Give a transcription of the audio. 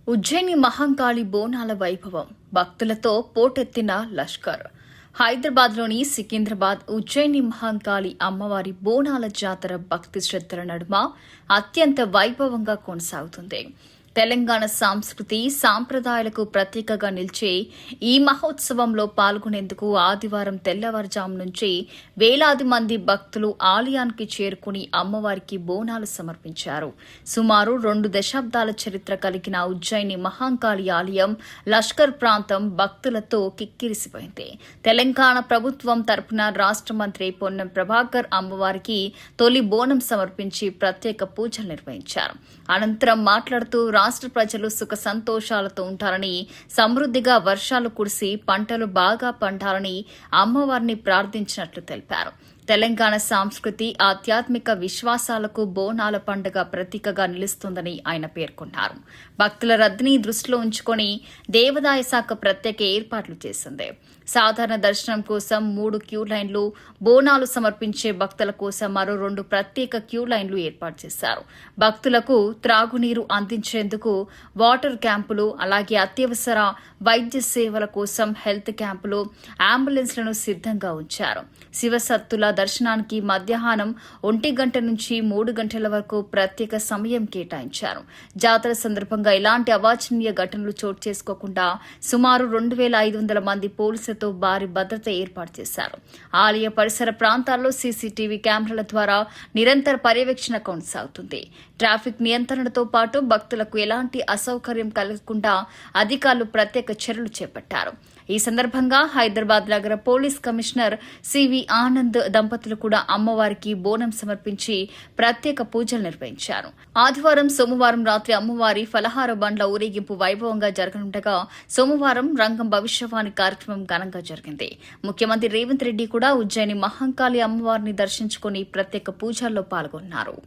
ఉజ్జయిని మహంకాళి బోనాల వైభవం భక్తులతో పోటెత్తిన లష్కర్. హైదరాబాద్లోని సికింద్రాబాద్ ఉజ్జయిని మహంకాళి అమ్మవారి బోనాల జాతర భక్తి శ్రద్ధల నడుమ అత్యంత వైభవంగా కొనసాగుతుంది. తెలంగాణ సంస్కృతి సాంప్రదాయాలకు ప్రతీకగా నిలిచే ఈ మహోత్సవంలో పాల్గొనేందుకు ఆదివారం తెల్లవారుజాము నుంచి వేలాది మంది భక్తులు ఆలయానికి చేరుకుని అమ్మవారికి బోనాలు సమర్పించారు. సుమారు 2 దశాబ్దాల చరిత్ర కలిగిన ఉజ్జయిని మహంకాళి ఆలయం లష్కర్ ప్రాంతం భక్తులతో కిక్కిరిసిపోయింది. తెలంగాణ ప్రభుత్వం తరపున రాష్ట్ర మంత్రి పొన్నం ప్రభాకర్ అమ్మవారికి తొలి బోనం సమర్పించి ప్రత్యేక పూజలు నిర్వహించారు. అనంతరం మాట్లాడుతూ రాష్ట్ర ప్రజలు సుఖ సంతోషాలతో ఉంటారని, సమృద్ధిగా వర్షాలు కురిసి పంటలు బాగా పండాలని అమ్మవారిని ప్రార్థించినట్లు తెలిపారు. తెలంగాణ సంస్కృతి ఆధ్యాత్మిక విశ్వాసాలకు బోనాల పండుగ ప్రతీకగా నిలుస్తుందని ఆయన పేర్కొన్నారు. భక్తుల రద్దీని దృష్టిలో ఉంచుకొని దేవాదాయ శాఖ ప్రత్యేక ఏర్పాట్లు చేసింది. సాధారణ దర్శనం కోసం 3 క్యూ లైన్లు, బోనాలు సమర్పించే భక్తుల కోసం మరో 2 ప్రత్యేక క్యూ లైన్లు ఏర్పాటు చేశారు. భక్తులకు త్రాగునీరు అందించేందుకు వాటర్ క్యాంపులు, అలాగే అత్యవసర వైద్య సేవల కోసం హెల్త్ క్యాంపులు, అంబులెన్స్లను సిద్ధంగా ఉంచారు. శివసత్తుల దర్శనానికి మధ్యాహ్నం 1 గంట నుంచి 3 గంటల వరకు ప్రత్యేక సమయం కేటాయించారు. జాతర సందర్భంగా ఎలాంటి అవాంఛనీయ ఘటనలు చోటు చేసుకోకుండా సుమారు 2500 మంది పోలీసులతో భారీ భద్రత ఏర్పాటు చేశారు. ఆలయ పరిసర ప్రాంతాల్లో సీసీటీవీ కెమెరాల ద్వారా నిరంతర పర్యవేక్షణ కొనసాగుతుంది. ట్రాఫిక్ నియంత్రణతో పాటు భక్తులకు ఎలాంటి అసౌకర్యం కలగకుండా అధికారులు ప్రత్యేక చర్యలు చేపట్టారు. ఈ సందర్భంగా హైదరాబాద్ నగర పోలీస్ కమిషనర్ సివి ఆనంద్ దంపతులు కూడా అమ్మవారికి బోనం సమర్పించి ప్రత్యేక పూజలు నిర్వహించారు. ఆదివారం, సోమవారం రాత్రి అమ్మవారి ఫలహార బండ్ల ఊరేగింపు వైభవంగా జరగనుండగా సోమవారం రంగం భవిష్యవాణి కార్యక్రమం ఘనంగా జరిగింది. ముఖ్యమంత్రి రేవంత్ రెడ్డి కూడా ఉజ్జయిని మహంకాళి అమ్మవారిని దర్శించుకుని ప్రత్యేక పూజల్లో పాల్గొన్నారు.